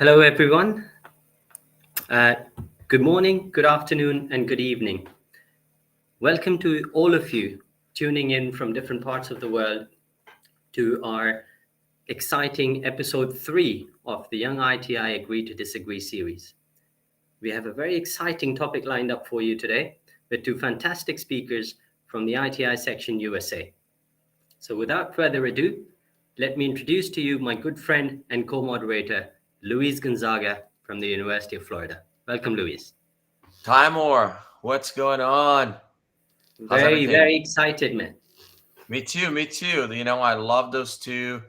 Hello, everyone. Uh, Good morning, good afternoon, and good evening. Welcome to all of you tuning in from different parts of the world to our exciting episode 3 of the Young ITI Agree to Disagree series. We have a very exciting topic lined up for you today with two fantastic speakers from the ITI section USA. So without further ado, let me introduce to you my good friend and co-moderator, Luiz Gonzaga from the University of Florida. Welcome, Luiz. Taimoor, what's going on? How's Very, everything? very excited, man. Me too, me too. I love those two.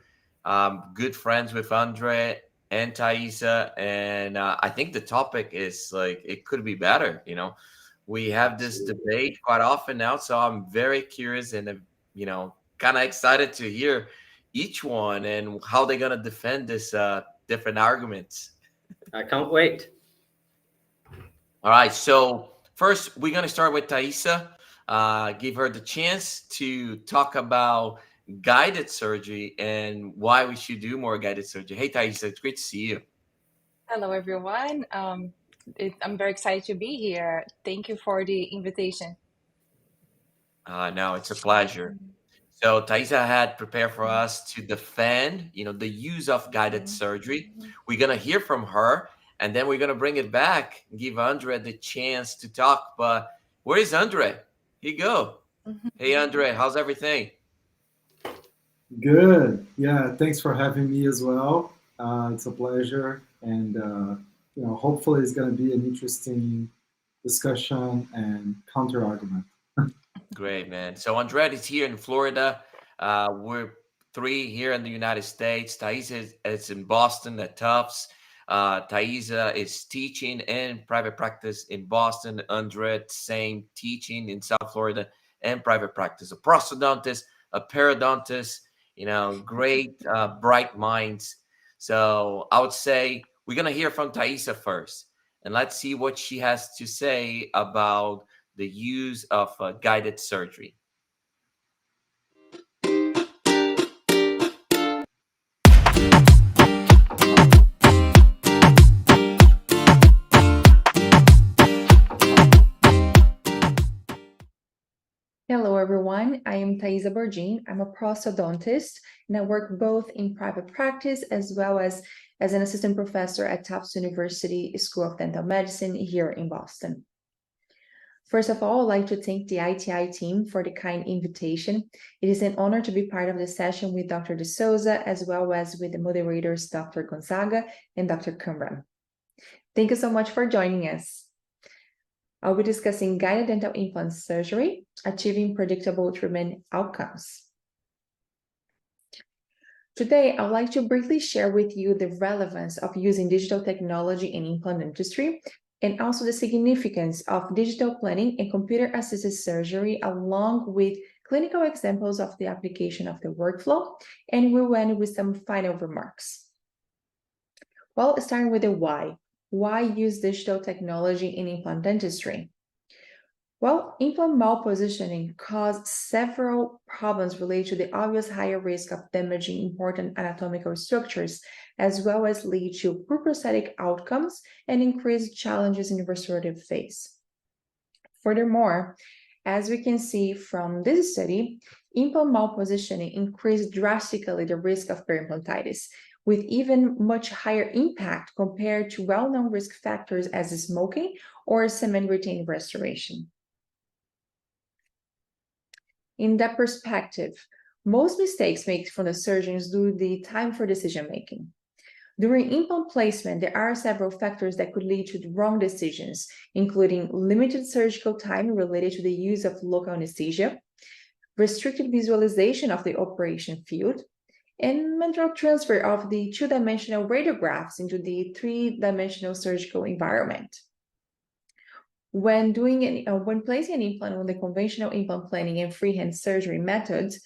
Good friends with Andre and Thaisa. And I think the topic is like, it could be better. We have this debate quite often now. So I'm very curious and, kind of excited to hear each one and how they're going to defend this different arguments. I can't wait. All right. So first, we're going to start with Thaisa. Give her the chance to talk about guided surgery and why we should do more guided surgery. Hey, Thaisa, it's great to see you. Hello, everyone. I'm very excited to be here. Thank you for the invitation. No, it's a pleasure. So Thaisa had prepared for us to defend, the use of guided surgery. We're going to hear from her, and then we're going to bring it back, give Andre the chance to talk. But where is Andre? Here you go. Hey, Andre, how's everything? Good. Yeah, thanks for having me as well. It's a pleasure, and hopefully it's going to be an interesting discussion and counter argument. Great, man. So Andre is here in Florida. We're three here in the United States. Thaisa is in Boston at Tufts. Thaisa is teaching in private practice in Boston. Andre, same teaching in South Florida and private practice. A prosthodontist, a periodontist, great, bright minds. So I would say we're going to hear from Thaisa first. And let's see what she has to say about the use of guided surgery. Hello, everyone. I am Thaisa Bordin. I'm a prosthodontist, and I work both in private practice as well as an assistant professor at Tufts University School of Dental Medicine here in Boston. First of all, I'd like to thank the ITI team for the kind invitation. It is an honor to be part of the session with Dr. Souza, as well as with the moderators, Dr. Gonzaga and Dr. Kamran. Thank you so much for joining us. I'll be discussing guided dental implant surgery, achieving predictable treatment outcomes. Today, I'd like to briefly share with you the relevance of using digital technology in implant dentistry, and also the significance of digital planning and computer-assisted surgery, along with clinical examples of the application of the workflow, and we'll end with some final remarks. Well, starting with the why. Why use digital technology in implant dentistry? Well, implant malpositioning caused several problems related to the obvious higher risk of damaging important anatomical structures, as well as lead to poor prosthetic outcomes and increased challenges in the restorative phase. Furthermore, as we can see from this study, implant malpositioning increased drastically the risk of periimplantitis, with even much higher impact compared to well-known risk factors as smoking or cement retained restoration. In that perspective, most mistakes made from the surgeons due to the time for decision-making. During implant placement, there are several factors that could lead to wrong decisions, including limited surgical time related to the use of local anesthesia, restricted visualization of the operation field, and mental transfer of the two-dimensional radiographs into the three-dimensional surgical environment. When placing an implant on the conventional implant planning and freehand surgery methods,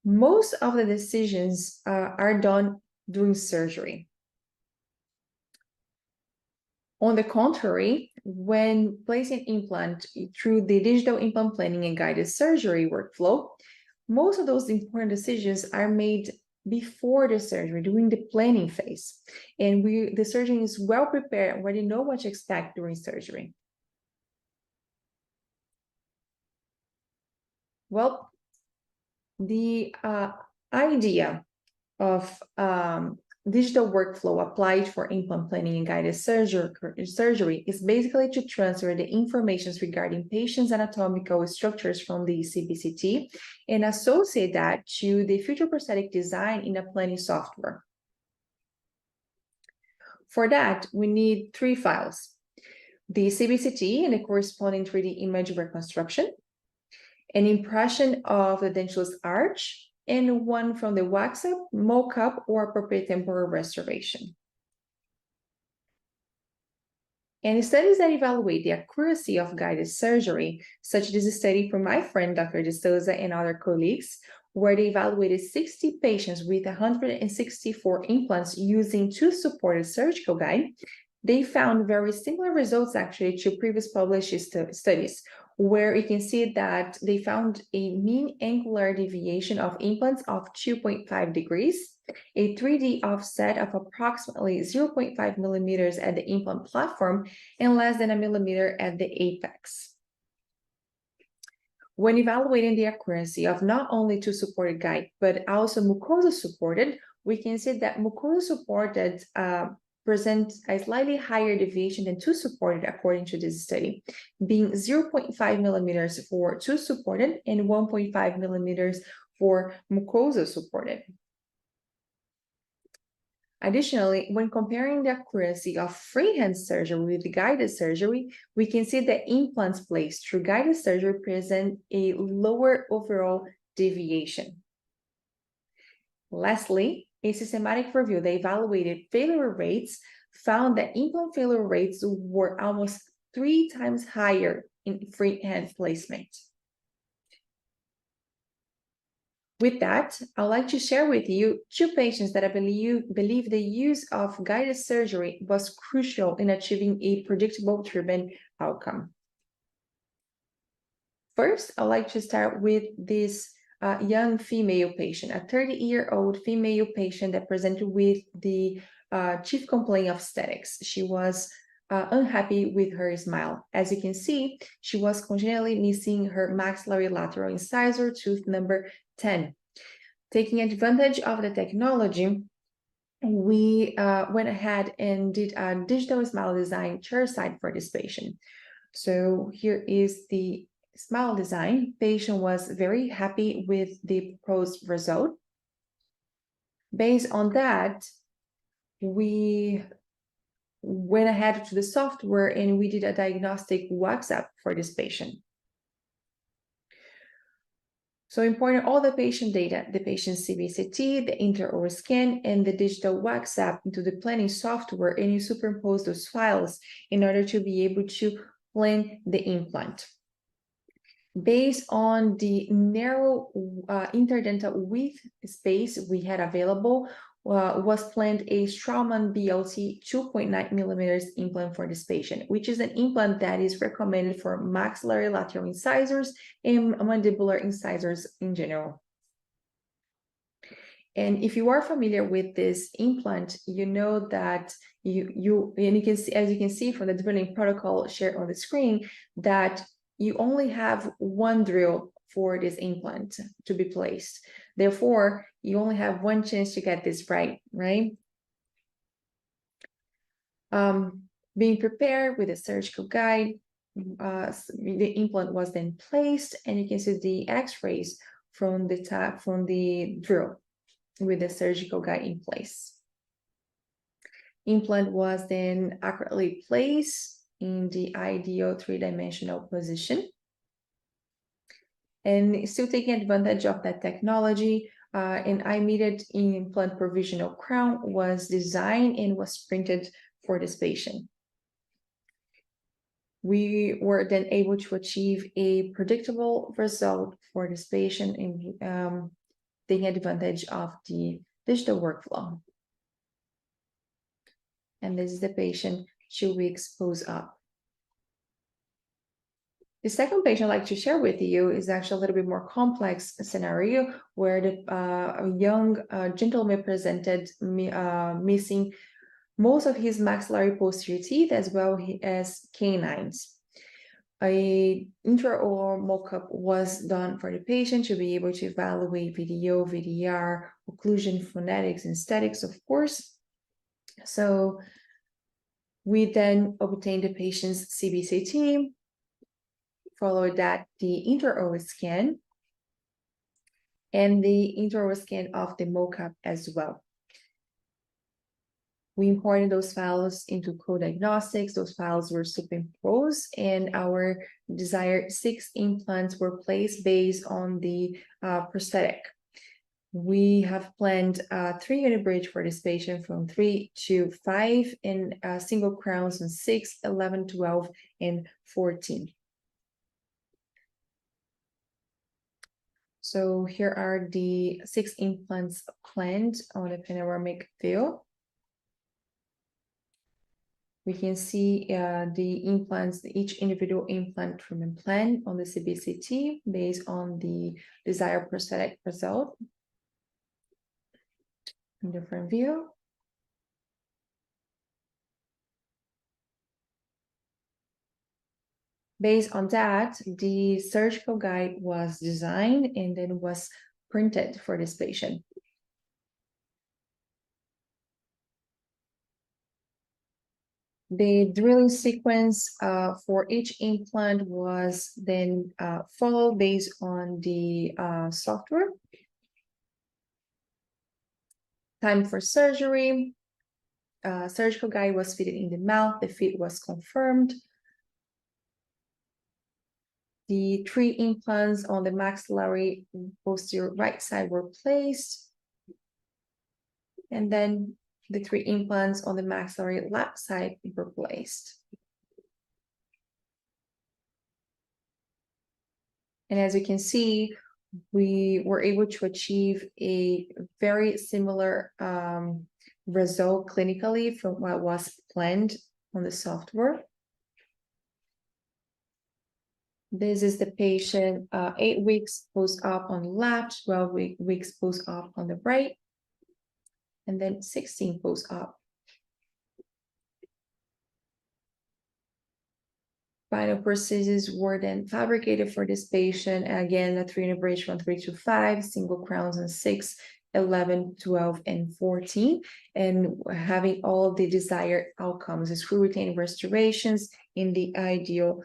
most of the decisions are done during surgery. On the contrary, when placing implant through the digital implant planning and guided surgery workflow, most of those important decisions are made before the surgery, during the planning phase. And the surgeon is well prepared, already know what to expect during surgery. Well, the idea of digital workflow applied for implant planning and guided surgery is basically to transfer the information regarding patients' anatomical structures from the CBCT and associate that to the future prosthetic design in a planning software. For that, we need 3 files: the CBCT and the corresponding 3D image reconstruction, an impression of the dentulous arch, and one from the wax-up, mock-up, or appropriate temporal restoration. And studies that evaluate the accuracy of guided surgery, such as this study from my friend, Dr. Souza, and other colleagues, where they evaluated 60 patients with 164 implants using 2 supported surgical guides, they found very similar results actually to previous published studies, where you can see that they found a mean angular deviation of implants of 2.5 degrees, a 3D offset of approximately 0.5 millimeters at the implant platform, and less than a millimeter at the apex. When evaluating the accuracy of not only 2 supported guides, but also mucosa supported, we can see that mucosa supported present a slightly higher deviation than 2 supported according to this study, being 0.5 millimeters for 2 supported and 1.5 millimeters for mucosa supported. Additionally, when comparing the accuracy of freehand surgery with the guided surgery, we can see that implants placed through guided surgery present a lower overall deviation. Lastly, a systematic review that evaluated failure rates found that implant failure rates were almost 3 times higher in freehand placement. With that, I'd like to share with you 2 patients that I believe the use of guided surgery was crucial in achieving a predictable treatment outcome. First, I'd like to start with this young female patient, a 30-year-old female patient that presented with the chief complaint of aesthetics. She was unhappy with her smile. As you can see, she was congenitally missing her maxillary lateral incisor tooth number 10. Taking advantage of the technology, we went ahead and did a digital smile design chairside for this patient. So here is the smile design. Patient was very happy with the proposed result. Based on that, we went ahead to the software and we did a diagnostic wax-up for this patient. So important all the patient data, the patient's CBCT, the intraoral scan, and the digital wax-up into the planning software, and you superimpose those files in order to be able to plan the implant. Based on the narrow interdental width space we had available, was planned a Straumann BLT 2.9 millimeters implant for this patient, which is an implant that is recommended for maxillary lateral incisors and mandibular incisors in general. And if you are familiar with this implant, you know that you can see, as you can see from the drilling protocol shared on the screen, that you only have 1 drill for this implant to be placed. Therefore, you only have 1 chance to get this right? Being prepared with a surgical guide, the implant was then placed, and you can see the X-rays from the drill with the surgical guide in place. Implant was then accurately placed in the ideal 3-dimensional position. And still taking advantage of that technology, an immediate implant provisional crown was designed and was printed for this patient. We were then able to achieve a predictable result for this patient and taking advantage of the digital workflow. And this is the patient 2 weeks post-op. The second patient I'd like to share with you is actually a little bit more complex scenario where a young gentleman presented missing most of his maxillary posterior teeth as well as canines. A intraoral mock-up was done for the patient to be able to evaluate VDO, VDR, occlusion, phonetics, and aesthetics, of course. So we then obtained the patient's CBCT, followed that the intraoral scan, and the intraoral scan of the mock-up as well. We imported those files into co-diagnostics. Those files were superimposed, and our desired 6 implants were placed based on the prosthetic. We have planned 3-unit bridge for this patient from 3 to 5 and single crowns on 6, 11, 12, and 14. So here are the 6 implants planned on a panoramic view. We can see the implants, each individual implant treatment plan on the CBCT based on the desired prosthetic result. In different view. Based on that, the surgical guide was designed and then was printed for this patient. The drilling sequence for each implant was then followed based on the software. Time for surgery. Surgical guide was fitted in the mouth. The fit was confirmed. The 3 implants on the maxillary posterior right side were placed. And then the 3 implants on the maxillary left side were placed. And as you can see, we were able to achieve a very similar result clinically from what was planned on the software. This is the patient 8 weeks post-op on the left, 12 weeks post-op on the right, and then 16 post-op. Final prostheses were then fabricated for this patient. Again, a 3-unit bridge from 3 to 5, single crowns on 6, 11, 12, and 14, and having all the desired outcomes, the screw retaining restorations in the ideal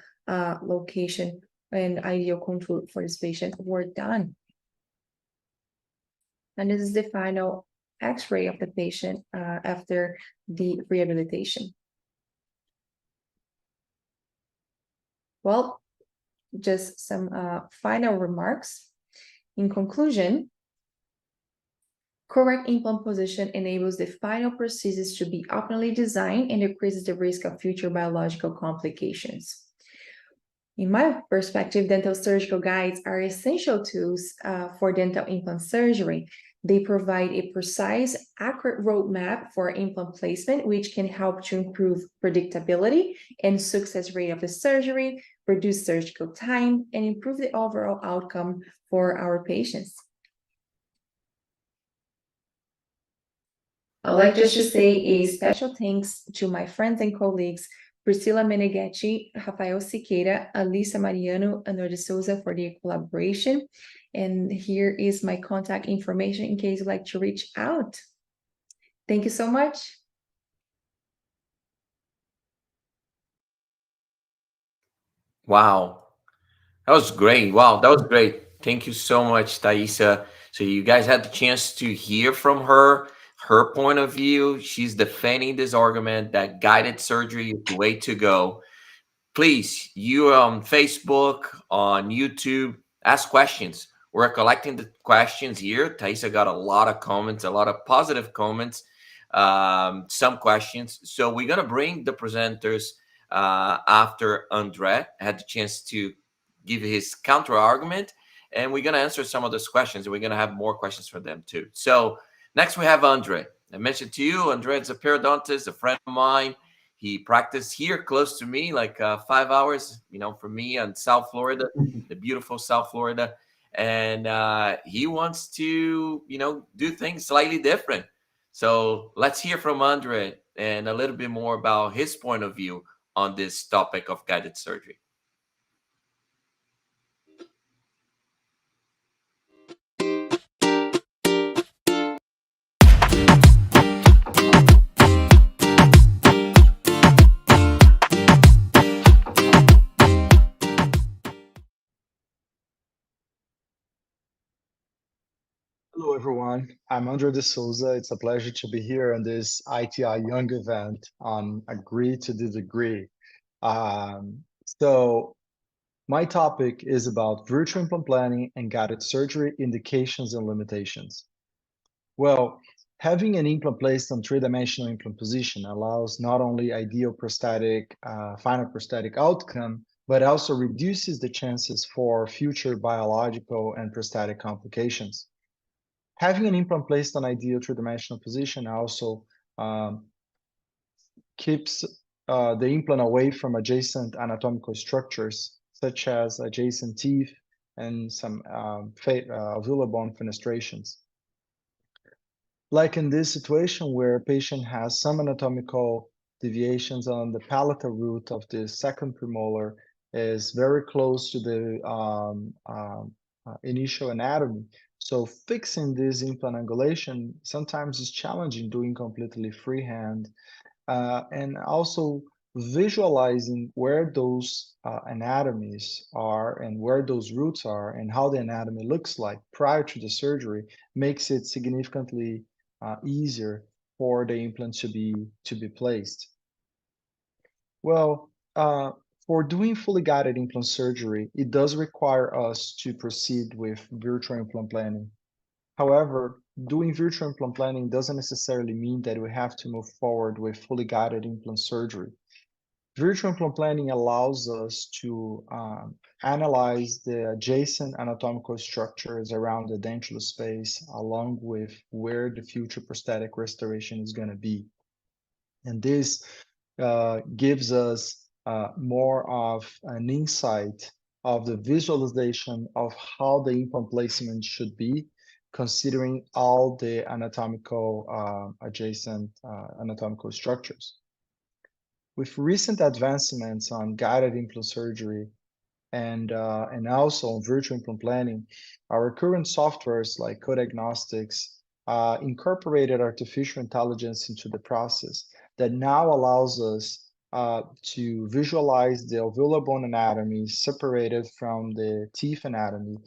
location and ideal contour for this patient were done. And this is the final X-ray of the patient after the rehabilitation. Well, just some final remarks. In conclusion, correct implant position enables the final prosthesis to be optimally designed and decreases the risk of future biological complications. In my perspective, dental surgical guides are essential tools for dental implant surgery. They provide a precise, accurate roadmap for implant placement, which can help to improve predictability and success rate of the surgery, reduce surgical time, and improve the overall outcome for our patients. I'd like just to say a special thanks to my friends and colleagues, Priscila Meneghetti, Rafael Siqueira, Alissa Mariano, and Norde Souza for their collaboration. And here is my contact information in case you'd like to reach out. Thank you so much. Wow. That was great. Wow, that was great. Thank you so much, Thaisa. So you guys had the chance to hear from her point of view. She's defending this argument that guided surgery is the way to go. Please, you on Facebook, on YouTube, ask questions. We're collecting the questions here. Thaisa got a lot of comments, a lot of positive comments, some questions. So we're going to bring the presenters after Andre had the chance to give his counter argument, and we're going to answer some of those questions, and we're going to have more questions for them too. So next we have Andre. I mentioned to you, Andre is a periodontist, a friend of mine. He practiced here close to me, like 5 hours, from me in South Florida, the beautiful South Florida. And he wants to, do things slightly different. So let's hear from Andre and a little bit more about his point of view on this topic of guided surgery. Hello, everyone. I'm Andre Souza. It's a pleasure to be here on this ITI Young event on Agree to Disagree. So my topic is about virtual implant planning and guided surgery indications and limitations. Well, having an implant placed on three-dimensional implant position allows not only ideal final prosthetic outcome, but also reduces the chances for future biological and prosthetic complications. Having an implant placed on ideal three-dimensional position also keeps the implant away from adjacent anatomical structures, such as adjacent teeth and some alveolar bone fenestrations. Like in this situation where a patient has some anatomical deviations on the palatal root of the second premolar is very close to the initial anatomy. So fixing this implant angulation sometimes is challenging doing completely freehand, and also visualizing where those anatomies are and where those roots are and how the anatomy looks like prior to the surgery makes it significantly easier for the implant to be placed. Well, for doing fully guided implant surgery, it does require us to proceed with virtual implant planning. However, doing virtual implant planning doesn't necessarily mean that we have to move forward with fully guided implant surgery. Virtual implant planning allows us to analyze the adjacent anatomical structures around the dentulous space, along with where the future prosthetic restoration is going to be. And this gives us more of an insight of the visualization of how the implant placement should be, considering all the adjacent anatomical structures. With recent advancements on guided implant surgery and also on virtual implant planning, our current softwares like Codiagnostics incorporated artificial intelligence into the process that now allows us to visualize the alveolar bone anatomy separated from the teeth anatomy,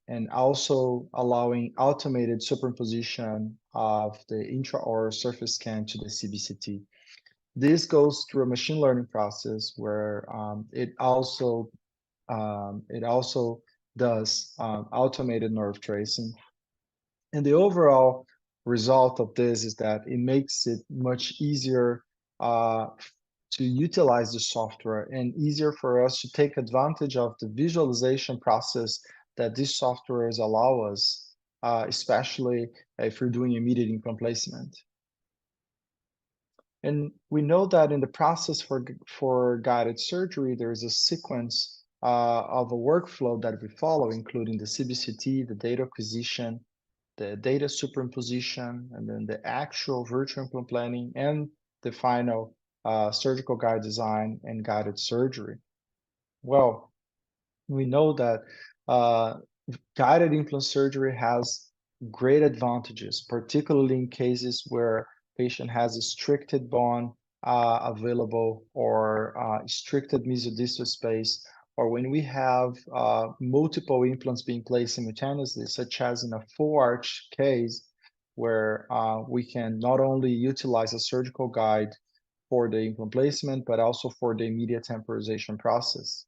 and also allowing automated superimposition of the intraoral surface scan to the CBCT. This goes through a machine learning process where it also does automated nerve tracing. And the overall result of this is that it makes it much easier to utilize the software and easier for us to take advantage of the visualization process that these softwares allow us, especially if you're doing immediate implant placement. And we know that in the process for guided surgery, there is a sequence of a workflow that we follow, including the CBCT, the data acquisition, the data superimposition, and then the actual virtual implant planning, and the final surgical guide design and guided surgery. Well, we know that guided implant surgery has great advantages, particularly in cases where patient has a restricted bone available or restricted mesodistal space, or when we have multiple implants being placed simultaneously, such as in a full arch case, where we can not only utilize a surgical guide for the implant placement, but also for the immediate temporization process.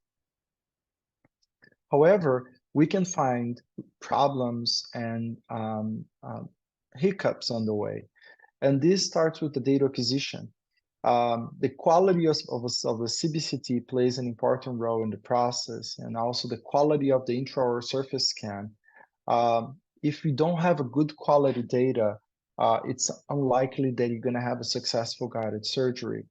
However, we can find problems and hiccups on the way. And this starts with the data acquisition. The quality of the CBCT plays an important role in the process, and also the quality of the intraoral surface scan. If we don't have a good quality data, it's unlikely that you're going to have a successful guided surgery.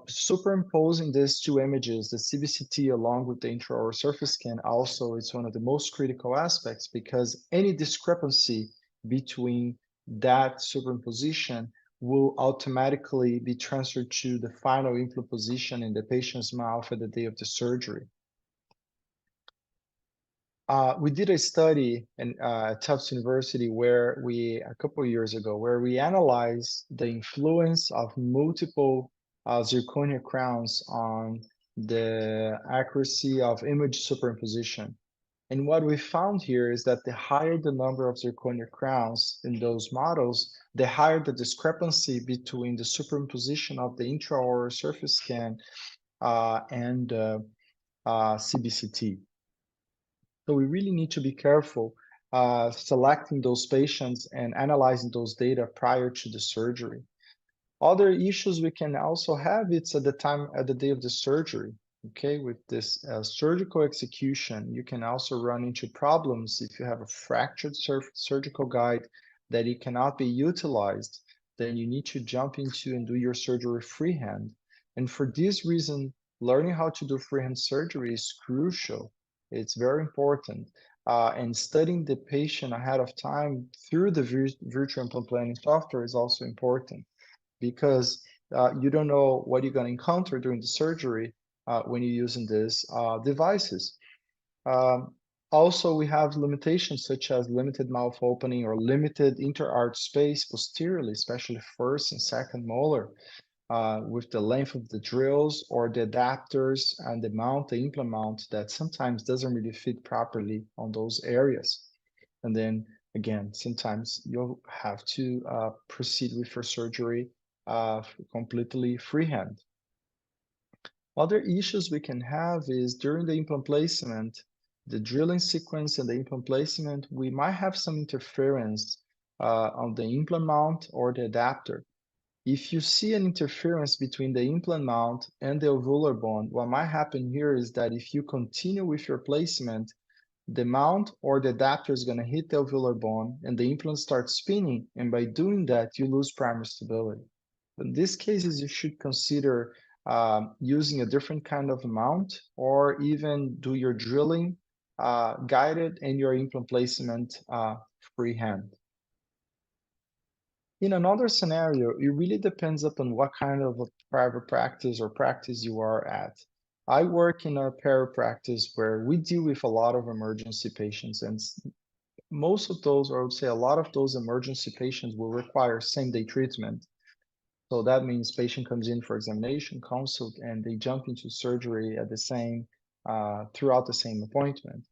Superimposing these two images, the CBCT along with the intraoral surface scan, also is one of the most critical aspects, because any discrepancy between that superimposition will automatically be transferred to the final implant position in the patient's mouth at the day of the surgery. We did a study at Tufts University where a couple of years ago, where we analyzed the influence of multiple zirconia crowns on the accuracy of image superimposition. And what we found here is that the higher the number of zirconia crowns in those models, the higher the discrepancy between the superimposition of the intraoral surface scan and CBCT. So we really need to be careful selecting those patients and analyzing those data prior to the surgery. Other issues we can also have, it's at the day of the surgery. Okay, with this surgical execution, you can also run into problems if you have a fractured surgical guide that it cannot be utilized. Then you need to jump into and do your surgery freehand. And for this reason, learning how to do freehand surgery is crucial. It's very important. And studying the patient ahead of time through the virtual implant planning software is also important, because you don't know what you're going to encounter during the surgery when you're using these devices. Also, we have limitations such as limited mouth opening or limited interarch space posteriorly, especially first and second molar, with the length of the drills or the adapters and the mount, the implant mount, that sometimes doesn't really fit properly on those areas. And then again, sometimes you'll have to proceed with your surgery completely freehand. Other issues we can have is during the implant placement, the drilling sequence and the implant placement, we might have some interference on the implant mount or the adapter. If you see an interference between the implant mount and the alveolar bone, what might happen here is that if you continue with your placement, the mount or the adapter is going to hit the alveolar bone and the implant starts spinning. And by doing that, you lose primary stability. In these cases, you should consider using a different kind of mount, or even do your drilling guided and your implant placement freehand. In another scenario, it really depends upon what kind of a private practice or practice you are at. I work in a parapractice where we deal with a lot of emergency patients, and most of those, or I would say a lot of those emergency patients will require same-day treatment. So that means patient comes in for examination, consult, and they jump into surgery at the same, throughout the same appointment.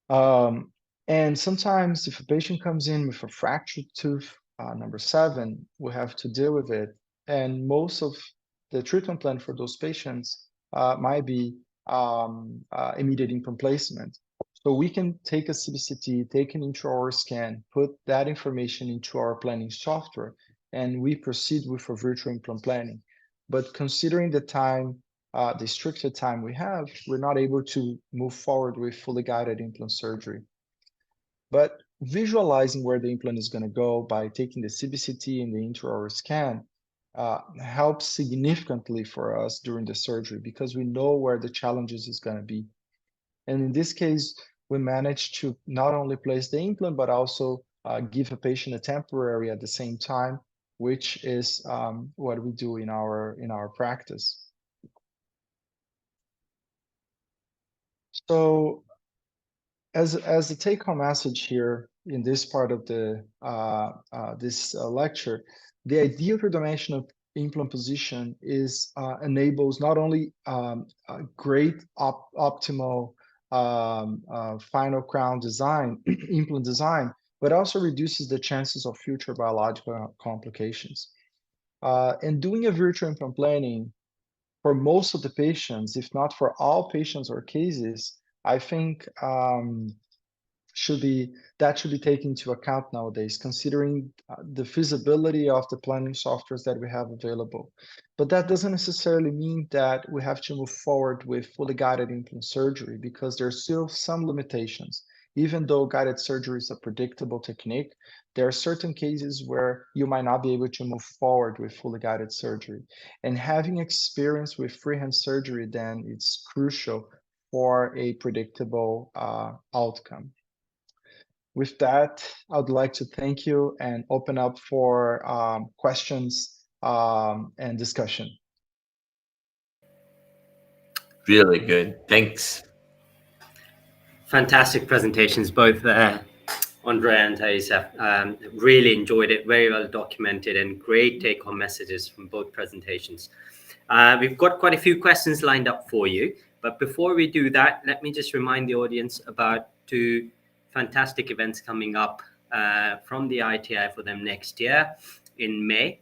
And sometimes if a patient comes in with a fractured tooth, number 7, we have to deal with it. And most of the treatment plan for those patients might be immediate implant placement. So we can take a CBCT, take an intraoral scan, put that information into our planning software, and we proceed with a virtual implant planning. But considering the time, the restricted time we have, we're not able to move forward with fully guided implant surgery. But visualizing where the implant is going to go by taking the CBCT and the intraoral scan helps significantly for us during the surgery, because we know where the challenges is going to be. And in this case, we managed to not only place the implant, but also give a patient a temporary at the same time, which is what we do in our practice. So as a take-home message here in this part of the this lecture, the ideal three-dimensional implant position is enables not only a great optimal final crown design, implant design, but also reduces the chances of future biological complications. And doing a virtual implant planning for most of the patients, if not for all patients or cases, I think should be taken into account nowadays, considering the feasibility of the planning softwares that we have available. But that doesn't necessarily mean that we have to move forward with fully guided implant surgery, because there's still some limitations. Even though guided surgery is a predictable technique, there are certain cases where you might not be able to move forward with fully guided surgery. And having experience with freehand surgery then it's crucial for a predictable outcome. With that, I would like to thank you and open up for questions and discussion. Really good. Thanks. Fantastic presentations, both Andrea and Thaisa. Really enjoyed it, very well documented, and great take-home messages from both presentations. We've got quite a few questions lined up for you, but before we do that, let me just remind the audience about two fantastic events coming up from the ITI for them next year in May.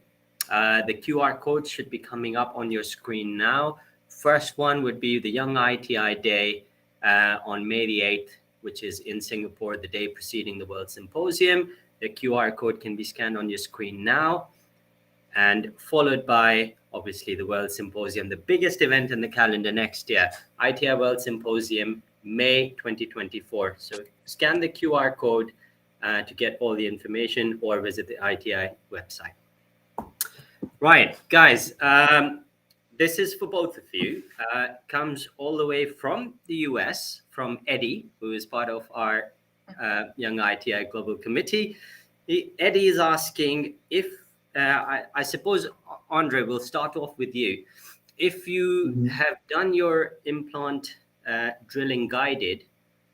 The QR code should be coming up on your screen now. First one would be the Young ITI Day on May the 8th, which is in Singapore, the day preceding the World Symposium. The QR code can be scanned on your screen now, and followed by, obviously, the World Symposium, the biggest event in the calendar next year, ITI World Symposium, May 2024. So scan the QR code to get all the information or visit the ITI website. Right, guys, this is for both of you. Comes all the way from the US, from Eddie, who is part of our Young ITI Global Committee. Eddie is asking if, I suppose, Andre, we'll start off with you. If you have done your implant drilling guided,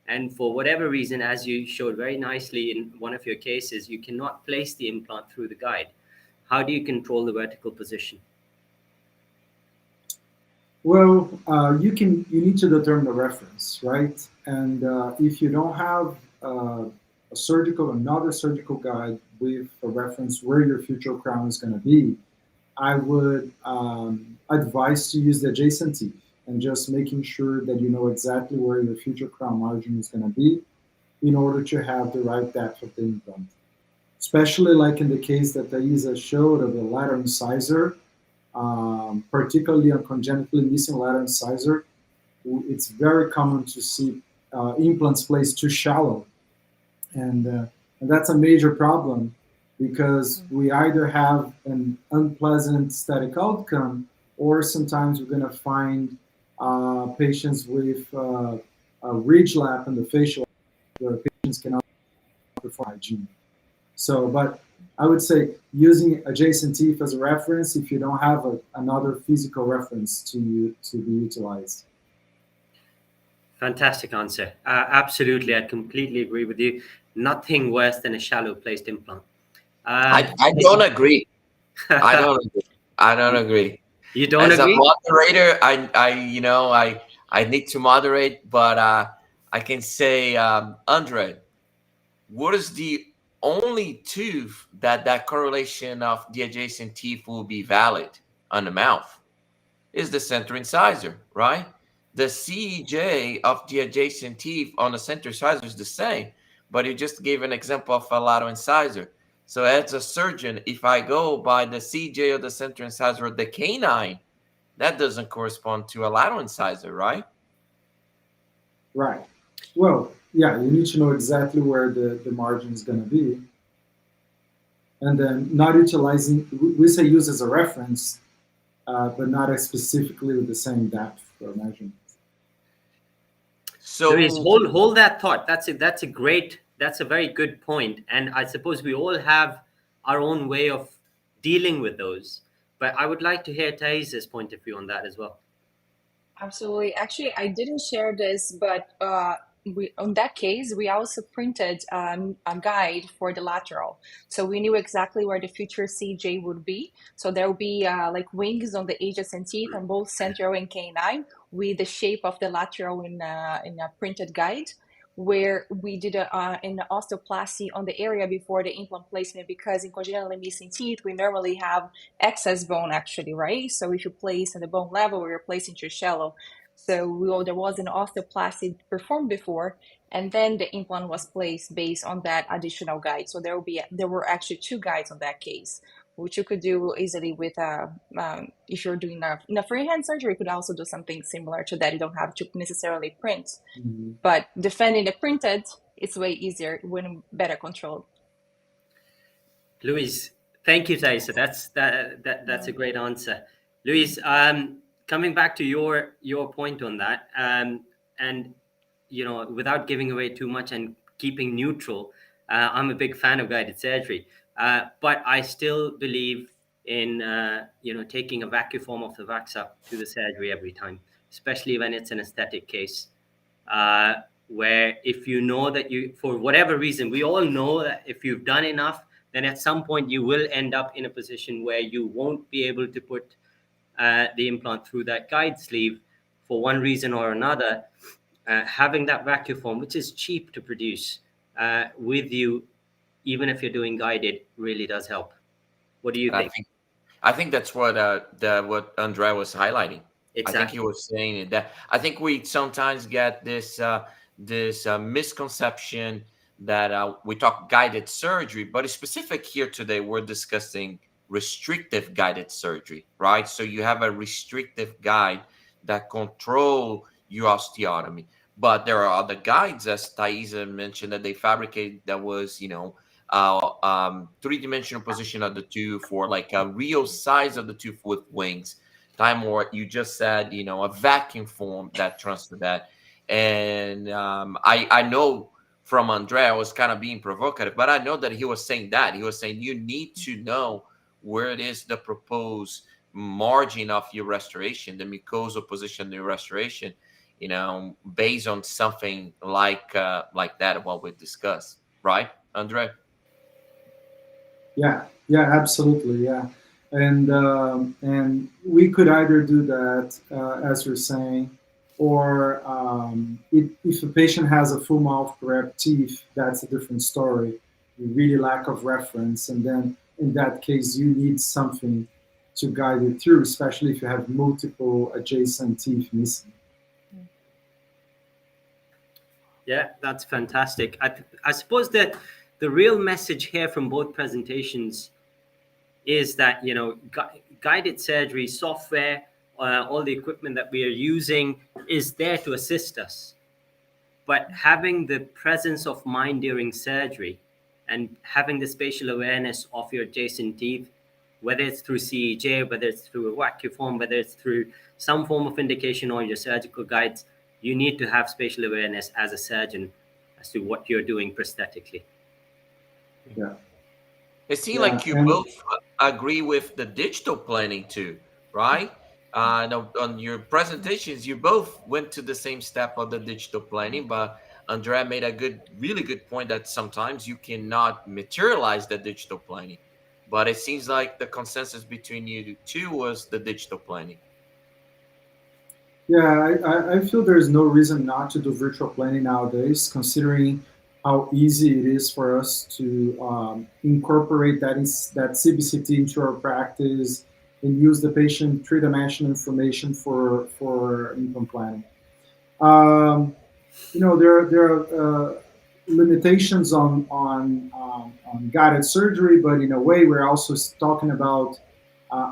and for whatever reason, as you showed very nicely in one of your cases, you cannot place the implant through the guide, how do you control the vertical position? Well, you need to determine the reference, right? And if you don't have another surgical guide with a reference where your future crown is going to be, I would advise to use the adjacent teeth and just making sure that you know exactly where your future crown margin is going to be in order to have the right depth of the implant. Especially like in the case that Thaisa showed of the lateral incisor, particularly on congenitally missing lateral incisor, it's very common to see implants placed too shallow. And that's a major problem because we either have an unpleasant static outcome or sometimes we're going to find patients with a ridge lap in the facial where patients cannot perform hygiene. So, but I would say using adjacent teeth as a reference if you don't have another physical reference to be utilized. Fantastic answer. Absolutely, I completely agree with you. Nothing worse than a shallow placed implant. I don't agree. I don't agree. You don't As agree? a moderator, I need to moderate, but I can say, Andre, what is the only tooth that correlation of the adjacent teeth will be valid on the mouth is the center incisor, right? The CEJ of the adjacent teeth on the center incisor is the same, but you just gave an example of a lateral incisor. So as a surgeon, if I go by the CJ of the center incisor of the canine, that doesn't correspond to a lateral incisor, right? Right. Well, yeah, you need to know exactly where the margin is going to be. And then not utilizing, we say use as a reference, but not as specifically with the same depth or measurement. So Luiz, hold that thought. That's a very good point. And I suppose we all have our own way of dealing with those. But I would like to hear Thaisa's point of view on that as well. Absolutely. Actually, I didn't share this, but on that case, we also printed a guide for the lateral. So we knew exactly where the future CJ would be. So there will be like wings on the adjacent teeth on both central and canine with the shape of the lateral in a printed guide, where we did an osteoplasty on the area before the implant placement, because in congenitally missing teeth, we normally have excess bone actually, right? So if you place in the bone level, or you're placing too shallow. So there was an osteoplasty performed before, and then the implant was placed based on that additional guide. So there were actually two guides on that case, which you could do easily with if you're doing a freehand surgery. You could also do something similar to that. You don't have to necessarily print, but defending the printed is way easier when better controlled. Luiz, thank you, Thaisa. That's a great answer. Luiz, coming back to your point on that, and without giving away too much and keeping neutral, I'm a big fan of guided surgery, but I still believe in taking a vacuum form of the wax up to the surgery every time, especially when it's an aesthetic case. Where if you know that you, for whatever reason, we all know that if you've done enough, then at some point you will end up in a position where you won't be able to put the implant through that guide sleeve for one reason or another. Having that vacuum form, which is cheap to produce, with you, even if you're doing guided, really does help. What do you And think? I think that's what what Andre was highlighting. I think he Exactly. was saying that. I think we sometimes get this misconception that we talk guided surgery, but it's specific here today. We're discussing restrictive guided surgery, right? So you have a restrictive guide that control your osteotomy, but there are other guides, as Thaisa mentioned, that they fabricate that was, three-dimensional position of the tooth for like a real size of the tooth with wings. Taimoor, you just said, a vacuum form that transfer that. And I know from Andrea, I was kind of being provocative, but I know that he was saying that. He was saying you need to know where it is the proposed margin of your restoration, the mucosal position of your restoration, based on something like that, what we discussed, right, Andre? Yeah, yeah, absolutely, yeah, and we could either do that as you're saying, or if a patient has a full mouth correct teeth, that's a different story. You really lack of reference, and then in that case, you need something to guide it through, especially if you have multiple adjacent teeth missing. Yeah, that's fantastic. I suppose that the real message here from both presentations is that guided surgery software, all the equipment that we are using is there to assist us, but having the presence of mind during surgery and having the spatial awareness of your adjacent teeth, whether it's through CEJ, whether it's through a vacuum form, whether it's through some form of indication or your surgical guides, you need to have spatial awareness as a surgeon as to what you're doing prosthetically. Yeah. It seems Yeah, like you and both agree with the digital planning too, right? On your presentations, you both went to the same step of the digital planning, but Andrea made a really good point that sometimes you cannot materialize the digital planning. But it seems like the consensus between you two was the digital planning. yeah, I feel there's no reason not to do virtual planning nowadays, considering how easy it is for us to incorporate that CBCT into our practice and use the patient three-dimensional information for income planning. Um, there are limitations on guided surgery, but in a way, we're also talking about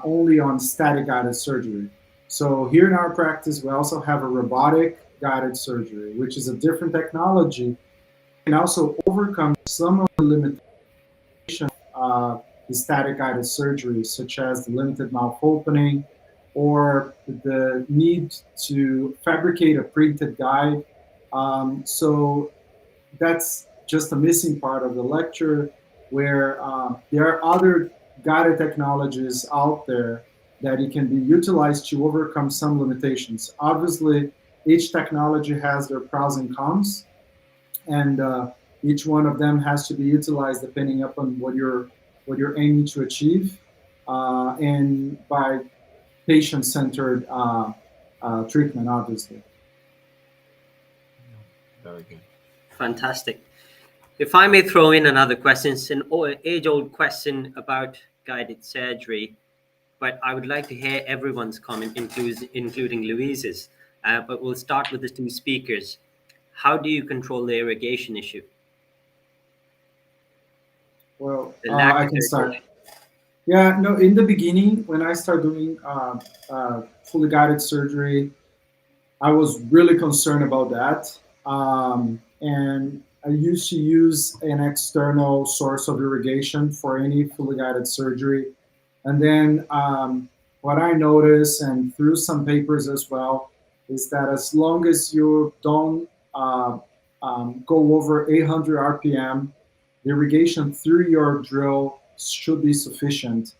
only on static guided surgery. So here in our practice, we also have a robotic guided surgery, which is a different technology and also overcome some of the limitations of the static guided surgery, such as the limited mouth opening or the need to fabricate a printed guide. So that's just a missing part of the lecture, where there are other guided technologies out there that it can be utilized to overcome some limitations. Obviously, each technology has their pros and cons, and each one of them has to be utilized depending upon what you're aiming to achieve, and by patient-centered treatment, obviously. Very good. Fantastic. If I may throw in another question, it's an age-old question about guided surgery, but I would like to hear everyone's comment, including Luiz's. But we'll start with the two speakers. How do you control the irrigation issue? Well, The lack I of can start. irrigation. Yeah, no, in the beginning, when I started doing fully guided surgery, I was really concerned about that. And I used to use an external source of irrigation for any fully guided surgery. And then what I noticed, and through some papers as well, is that as long as you don't go over 800 RPM, the irrigation through your drill should be sufficient.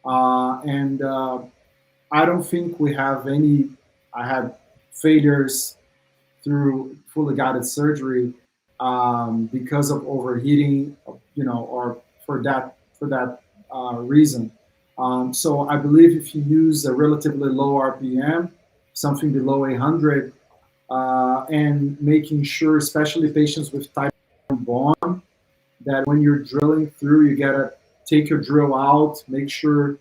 And I don't think we have any, I had failures through fully guided surgery because of overheating, or for that reason. So I believe if you use a relatively low RPM, something below 800, and making sure, especially patients with type 1 bone, that when you're drilling through, you gotta take your drill out, make sure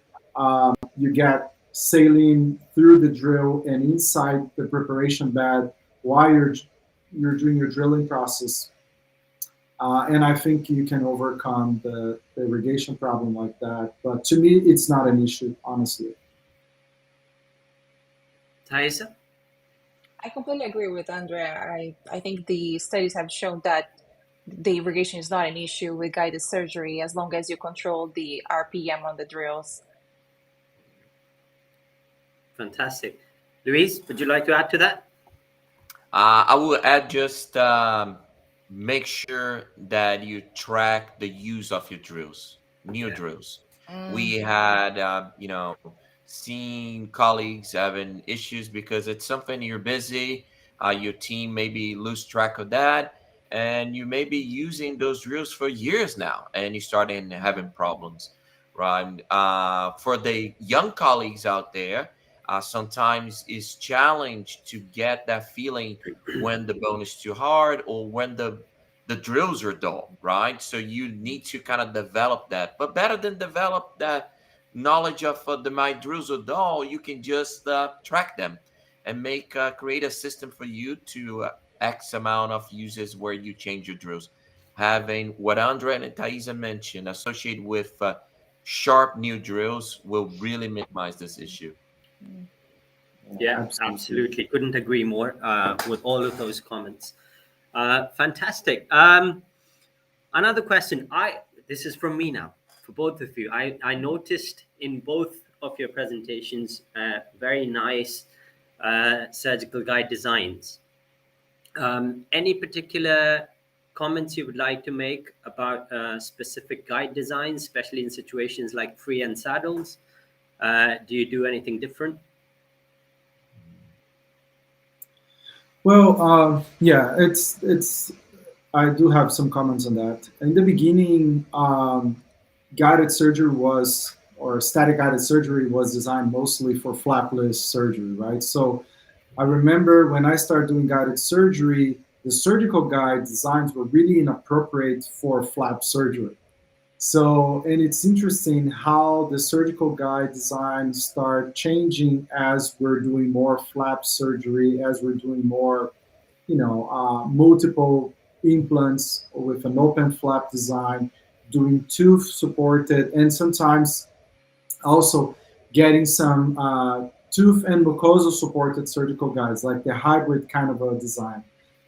you get saline through the drill and inside the preparation bed while you're doing your drilling process. And I think you can overcome the irrigation problem like that. But to me, it's not an issue, honestly. Thaisa? I completely agree with Andrea. I think the studies have shown that the irrigation is not an issue with guided surgery as long as you control the RPM on the drills. Fantastic. Luiz, would you like to add to that? I will add just make sure that you track the use of your drills, new drills. We had, seen colleagues having issues because it's something you're busy, your team maybe lose track of that, and you may be using those drills for years now, and you start having problems, right? For the young colleagues out there, sometimes it's challenged to get that feeling when the bone is too hard or when the drills are dull, right? So you need to kind of develop that. But better than develop that knowledge of my drills are dull, you can just track them and create a system for you to X amount of uses where you change your drills. Having what Andre and Thaisa mentioned associated with sharp new drills will really minimize this issue. Yeah, absolutely. Couldn't agree more with all of those comments. Fantastic. Another question. This is from me now for both of you. I noticed in both of your presentations very nice surgical guide designs. Any particular comments you would like to make about specific guide designs, especially in situations like freehand saddles? Do you do anything different? Well, yeah, it's. I do have some comments on that. In the beginning, guided surgery or static guided surgery was designed mostly for flapless surgery, right? So I remember when I started doing guided surgery, the surgical guide designs were really inappropriate for flap surgery. So, and it's interesting how the surgical guide designs start changing as we're doing more flap surgery, as we're doing more, multiple implants with an open flap design, doing tooth supported, and sometimes also getting some tooth and mucosal supported surgical guides, like the hybrid kind of a design.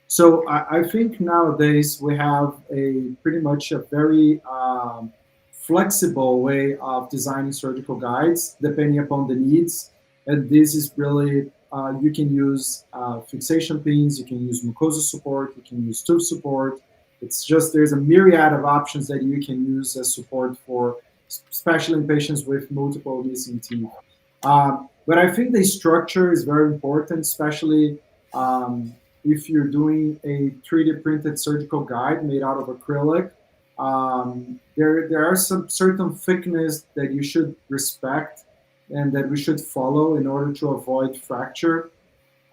So I think nowadays we have a pretty much a very flexible way of designing surgical guides depending upon the needs. And this is really, you can use fixation pins, you can use mucosal support, you can use tooth support. It's just, there's a myriad of options that you can use as support for, especially in patients with multiple missing teeth. But I think the structure is very important, especially if you're doing a 3D printed surgical guide made out of acrylic. There are some certain thickness that you should respect and that we should follow in order to avoid fracture.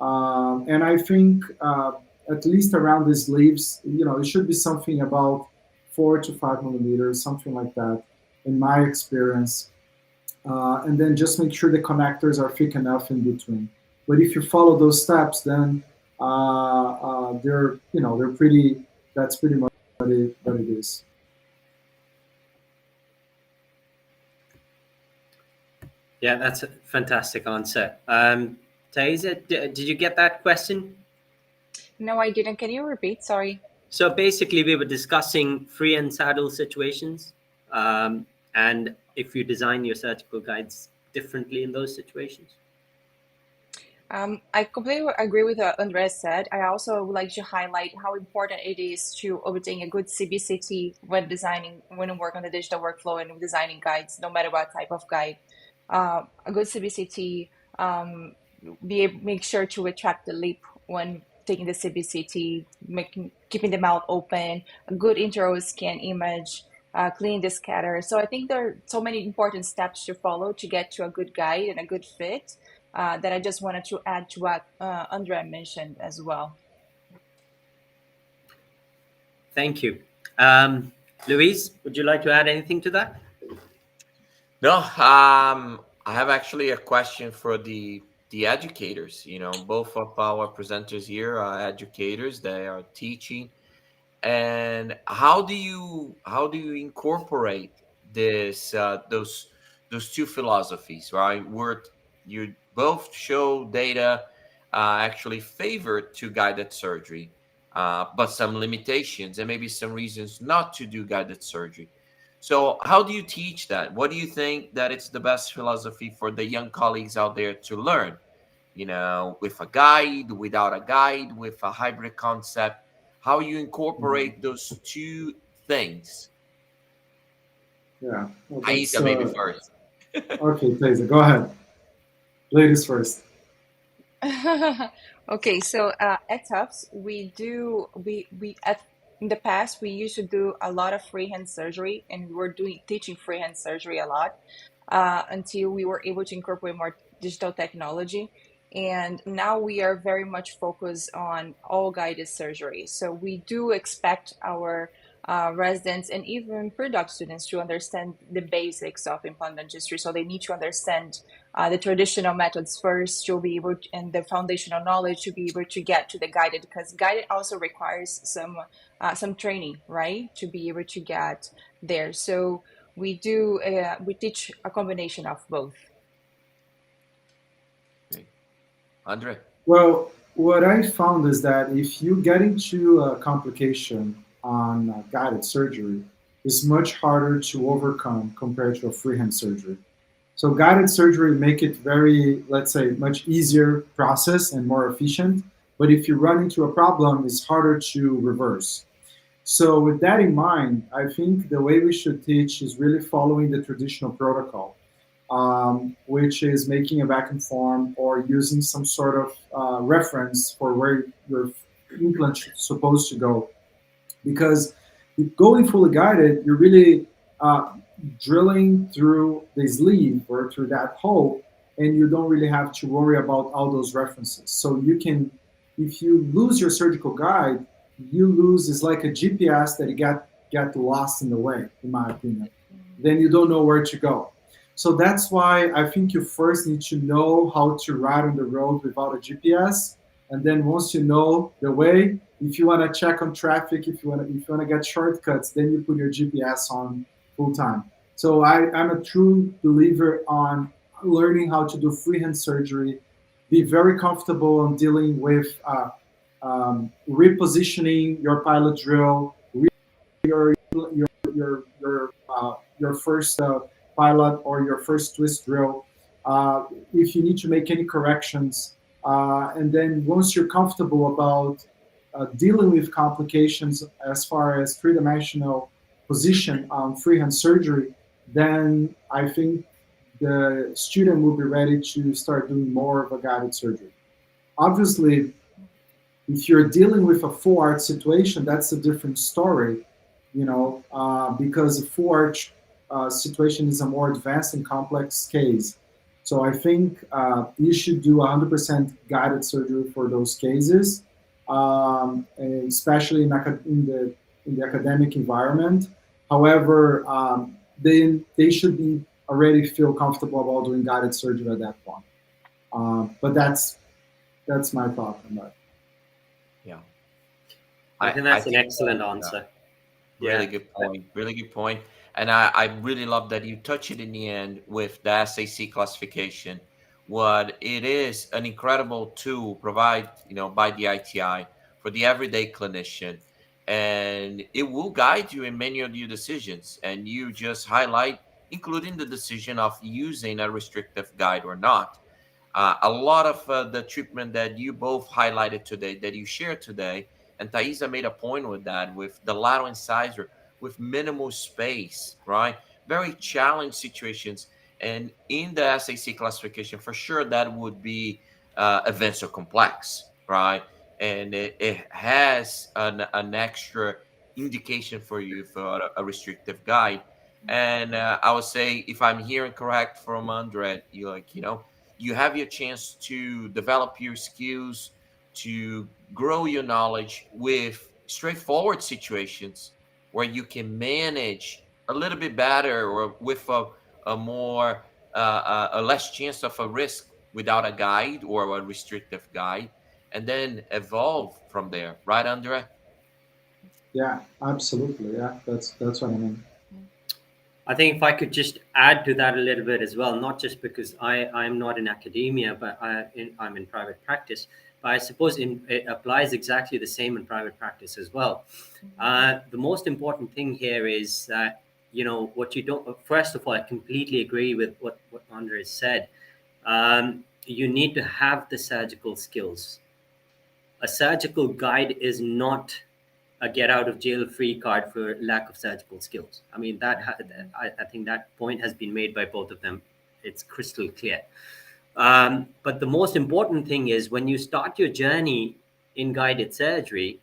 And I think at least around the sleeves, it should be something about 4 to 5 millimeters, something like that, in my experience. And then just make sure the connectors are thick enough in between. But if you follow those steps, then they're pretty. That's pretty much what it is. Yeah, that's a fantastic answer. Thaisa, did you get that question? No, I didn't. Can you repeat? Sorry. So basically, we were discussing free and saddle situations, and if you design your surgical guides differently in those situations. I completely agree with what Andres said. I also would like to highlight how important it is to obtain a good CBCT when designing, when you work on the digital workflow and designing guides, no matter what type of guide. A good CBCT, make sure to retract the lip when taking the CBCT, keeping the mouth open, a good intraoral scan image, clean the scatter. So I think there are so many important steps to follow to get to a good guide and a good fit. That I just wanted to add to what Andre mentioned as well. Thank you. Luiz, would you like to add anything to that? No, I have actually a question for the educators. You know, both of our presenters here are educators. They are teaching. And how do you incorporate this those two philosophies, right? Where you both show data actually favor to guided surgery, but some limitations and maybe some reasons not to do guided surgery. So how do you teach that? What do you think that it's the best philosophy for the young colleagues out there to learn? You know, with a guide, without a guide, with a hybrid concept, how you incorporate those two things. Yeah. Well, Thaisa, maybe first. okay, Thaisa, go ahead. Ladies first. Okay, so at Tufts, we in the past we used to do a lot of freehand surgery, and we were teaching freehand surgery a lot until we were able to incorporate more digital technology. And now we are very much focused on all guided surgery. So we do expect our residents and even pre-doc students to understand the basics of implant dentistry. So they need to understand the traditional methods first to be able to, and the foundational knowledge to be able to get to the guided, because guided also requires some training, right, to be able to get there. So we teach a combination of both. Okay. Andre? Well, what I found is that if you get into a complication on guided surgery, it's much harder to overcome compared to a freehand surgery. So guided surgery make it very, let's say, much easier process and more efficient. But if you run into a problem, it's harder to reverse. So with that in mind, I think the way we should teach is really following the traditional protocol, which is making a vacuum form or using some sort of reference for where your implant is supposed to go. Because going fully guided, you're really drilling through the sleeve or through that hole, and you don't really have to worry about all those references. So you can, if you lose your surgical guide, you lose, it's like a GPS that you get lost in the way, in my opinion. Then you don't know where to go. So that's why I think you first need to know how to ride on the road without a GPS. And then once you know the way, if you want to check on traffic, if you want to get shortcuts, then you put your GPS on full time. So I'm a true believer on learning how to do freehand surgery, be very comfortable on dealing with repositioning your pilot drill, your your first pilot or your first twist drill. If you need to make any corrections, and then once you're comfortable about dealing with complications as far as three-dimensional position on freehand surgery, then I think the student will be ready to start doing more of a guided surgery. Obviously, if you're dealing with a full arch situation, that's a different story, because a full arch situation is a more advanced and complex case. So I think you should do 100% guided surgery for those cases, especially in the academic environment. However, they should be already feel comfortable about doing guided surgery at that point. But that's my thought on that. Yeah, I think that's an excellent answer. Really good point. Really good point. And I really love that you touch it in the end with the SAC classification. What it is an incredible tool provided, by the ITI for the everyday clinician. and it will guide you in many of your decisions. And you just highlight, including the decision of using a restrictive guide or not. A lot of the treatment that you both highlighted today, that you shared today, and Thaisa made a point with that, with the lateral incisor, with minimal space, right? Very challenging situations. And in the SAC classification, for sure, that would be advanced or complex, right? And it has an extra indication for you for a restrictive guide. And I would say, if I'm hearing correct from Andre, you like, you have your chance to develop your skills, to grow your knowledge with straightforward situations where you can manage a little bit better, or with a more a less chance of a risk without a guide or a restrictive guide, and then evolve from there, right, Andre? Yeah, absolutely. Yeah, that's what I mean. I think if I could just add to that a little bit as well, not just because I'm not in academia, but I'm in private practice, but I suppose it applies exactly the same in private practice as well. The most important thing here is that, what you don't, first of all, I completely agree with what Andre said. You need to have the surgical skills. A surgical guide is not a get out of jail free card for lack of surgical skills. I mean, I think that point has been made by both of them. It's crystal clear. But the most important thing is, when you start your journey in guided surgery,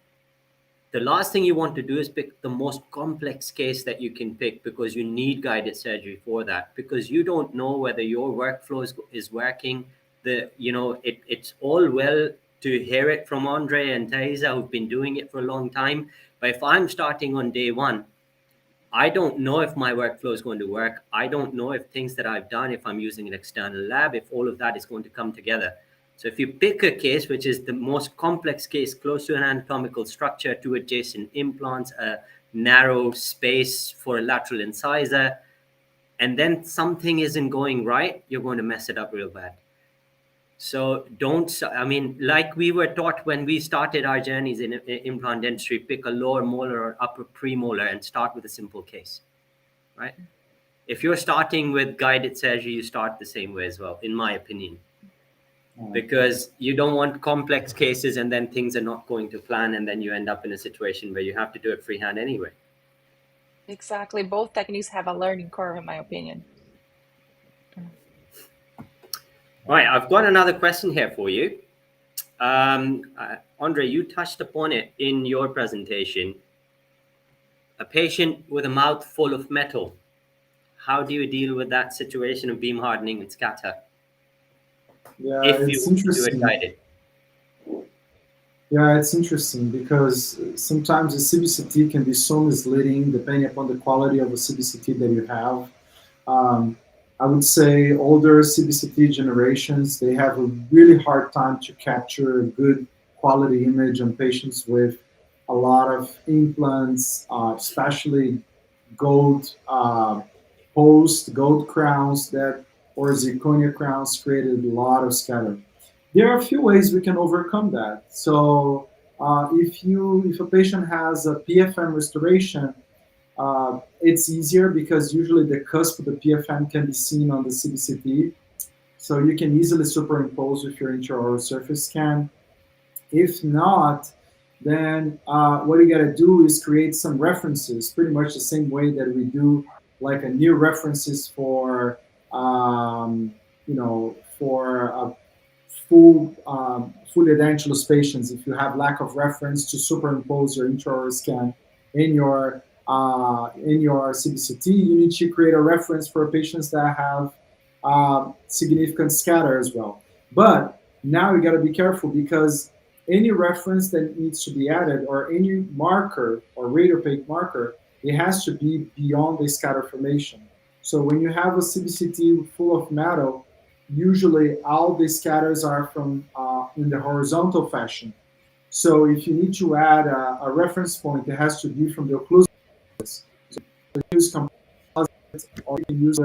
the last thing you want to do is pick the most complex case that you can pick, because you need guided surgery for that, because you don't know whether your workflow is working. It's all well to hear it from Andre and Thaisa, who've been doing it for a long time. But if I'm starting on day one, I don't know if my workflow is going to work. I don't know if things that I've done, if I'm using an external lab, if all of that is going to come together. So if you pick a case which is the most complex case, close to an anatomical structure, two adjacent implants, a narrow space for a lateral incisor, and then something isn't going right, you're going to mess it up real bad. So like we were taught when we started our journeys in implant dentistry, pick a lower molar or upper premolar and start with a simple case, right? If you're starting with guided surgery, you start the same way as well, in my opinion, because you don't want complex cases and then things are not going to plan, and then you end up in a situation where you have to do it freehand anyway. Exactly. Both techniques have a learning curve, in my opinion. All right, I've got another question here for you. Andre, you touched upon it in your presentation. A patient with a mouth full of metal. How do you deal with that situation of beam hardening and scatter? Yeah, If it's you interesting. do it guided. Yeah, it's interesting because sometimes the CBCT can be so misleading depending upon the quality of the CBCT that you have. I would say older CBCT generations, they have a really hard time to capture a good quality image on patients with a lot of implants, especially gold gold crowns or zirconia crowns created a lot of scatter. There are a few ways we can overcome that. So if a patient has a PFM restoration, it's easier because usually the cusp of the PFM can be seen on the CBCT. So you can easily superimpose with your intraoral surface scan. If not, then what you gotta do is create some references, pretty much the same way that we do like a new references for, for full edentulous patients. If you have lack of reference to superimpose your intraoral scan in your CBCT, you need to create a reference for patients that have significant scatter as well. But now you got to be careful, because any reference that needs to be added, or any marker or radiopaque marker, it has to be beyond the scatter formation. So when you have a CBCT full of metal, usually all the scatters are from in the horizontal fashion. So if you need to add a reference point, it has to be from the occlusal. So use composites, or you can use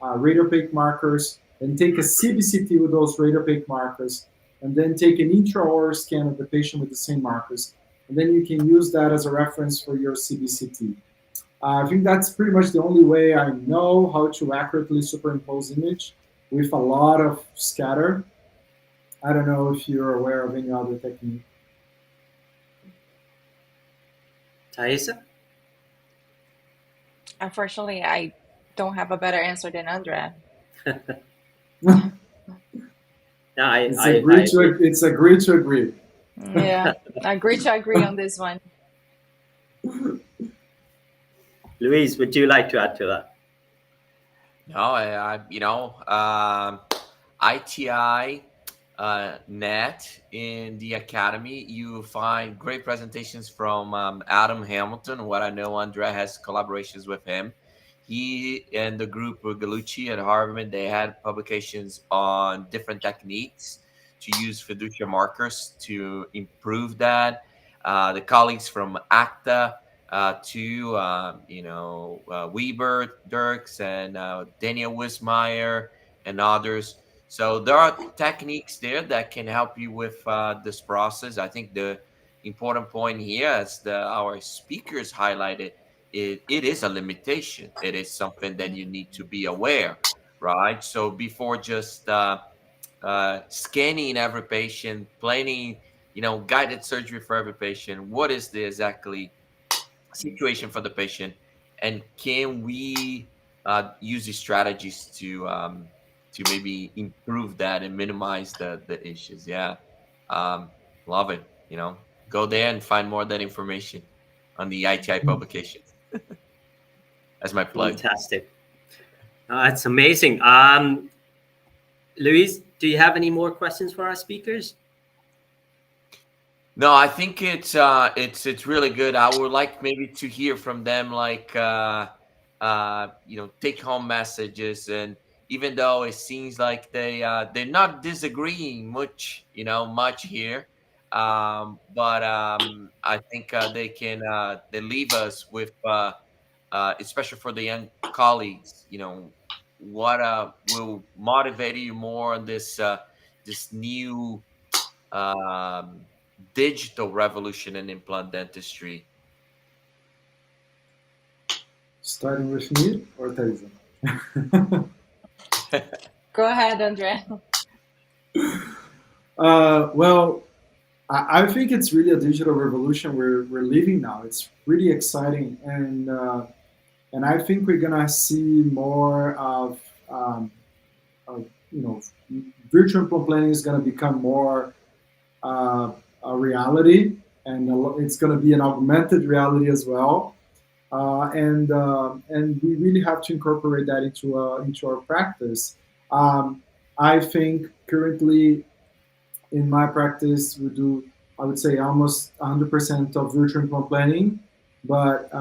radiopaque markers, and take a CBCT with those radiopaque markers, and then take an intraoral scan of the patient with the same markers, and then you can use that as a reference for your CBCT. I think that's pretty much the only way I know how to accurately superimpose image with a lot of scatter. I don't know if you're aware of any other technique. Thaisa? Unfortunately, I don't have a better answer than Andrea. No, It's agreed to agree. Yeah, I agree to agree on this one. Luiz, would you like to add to that? No, ITI net in the academy, you find great presentations from Adam Hamilton. What I know, Andrea has collaborations with him. He and the group with Galucci at Harvard, they had publications on different techniques to use fiducia markers to improve that. The colleagues from ACTA Weber, Dirks, and Daniel Wismeyer, and others. So there are techniques there that can help you with this process. I think the important point here, as our speakers highlighted, it is a limitation. It is something that you need to be aware, right? So before just scanning every patient, planning, guided surgery for every patient, what is the exactly situation for the patient, and can we use these strategies to maybe improve that and minimize the issues? Yeah, love it. Go there and find more of that information on the ITI publications. That's my plug. Fantastic. It's amazing. Luiz, do you have any more questions for our speakers? No, I think it's really good. I would like maybe to hear from them, like take home messages, and even though it seems like they're not disagreeing much here, but I think they leave us with especially for the young colleagues, what will motivate you more on this new um, digital revolution in implant dentistry? Starting with me or Thaisa? Go ahead, Andrea. Well, I think it's really a digital revolution we're living now. It's really exciting, and I think we're gonna see more of virtual implant planning is gonna become more a reality, and it's gonna be an augmented reality as well. And we really have to incorporate that into our practice. I think currently in my practice we do, I would say, almost 100% of virtual implant planning, but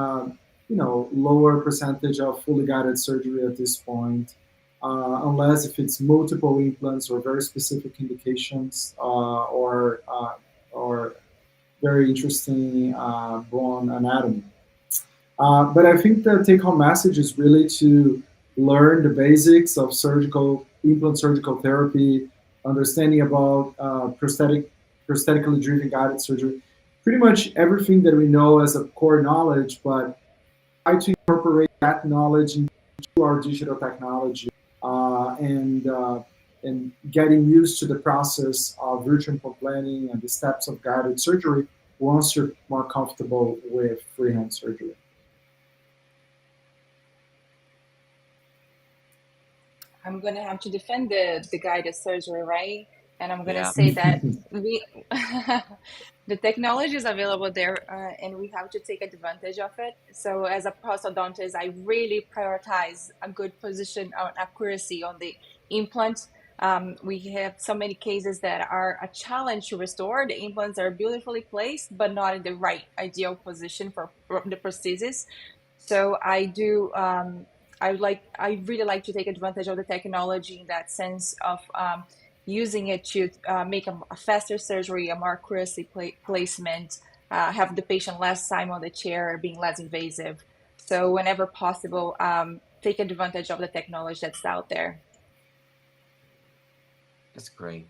lower percentage of fully guided surgery at this point, unless if it's multiple implants or very specific indications, or very interesting bone anatomy. But I think the take-home message is really to learn the basics of implant surgical therapy, understanding about prosthetically driven guided surgery, pretty much everything that we know as a core knowledge, but try to incorporate that knowledge into our digital technology, and getting used to the process of virtual implant planning and the steps of guided surgery once you're more comfortable with freehand surgery. I'm gonna have to defend the guided surgery, right? And I'm gonna Yeah. say that the technology is available there, and we have to take advantage of it. So as a prosthodontist, I really prioritize a good position on accuracy on the implant. We have so many cases that are a challenge to restore. The implants are beautifully placed, but not in the right ideal position for the prosthesis. So I do. I really like to take advantage of the technology in that sense of using it to make a faster surgery, a more accuracy placement, have the patient less time on the chair, being less invasive. So whenever possible, take advantage of the technology that's out there. That's great.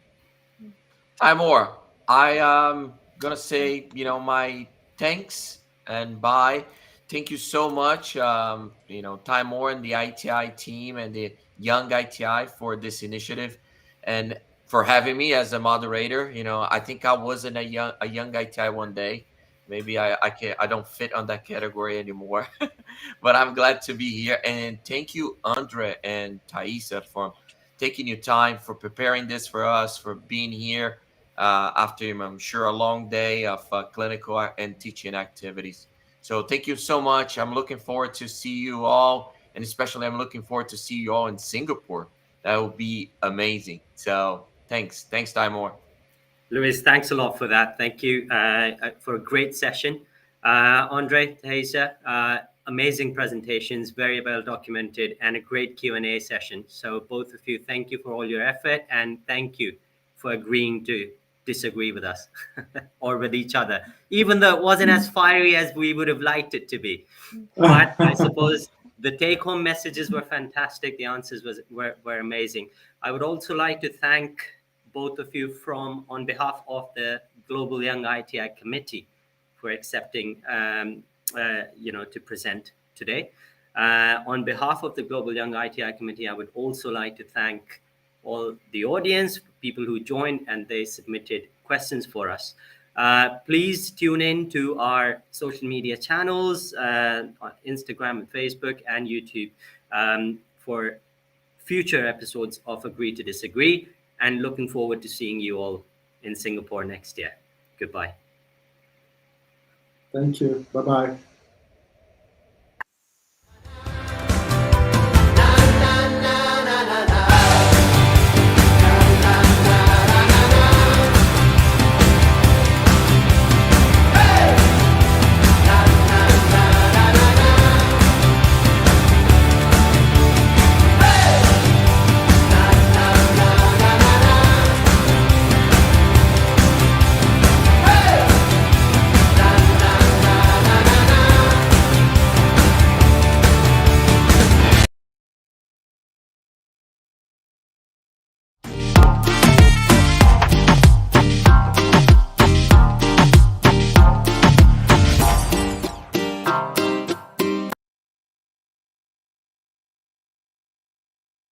Taimoor, I gonna say, my thanks and bye. Thank you so much, Taimoor and the ITI team and the Young ITI for this initiative, and for having me as a moderator. I think I wasn't a young ITI one day. Maybe I don't fit on that category anymore, but I'm glad to be here. And thank you, Andre and Thaisa, for taking your time, for preparing this for us, for being here after, I'm sure, a long day of clinical and teaching activities. So thank you so much. I'm looking forward to see you all, and especially I'm looking forward to see you all in Singapore. That would be amazing. So thanks, Taimoor. Luiz, thanks a lot for that. Thank you for a great session. Andre, Thaisa, amazing presentations, very well documented, and a great Q&A session. So both of you, thank you for all your effort, and thank you for agreeing to disagree with us or with each other, even though it wasn't as fiery as we would have liked it to be. But I suppose the take-home messages were fantastic. The answers were amazing. I would also like to thank both of you on behalf of the Global Young ITI Committee for accepting, to present today. On behalf of the Global Young ITI Committee, I would also like to thank all the audience, people who joined and they submitted questions for us. Please tune in to our social media channels, on Instagram and Facebook and YouTube, for future episodes of Agree to Disagree, and looking forward to seeing you all in Singapore next year. Goodbye. Thank you. Bye-bye.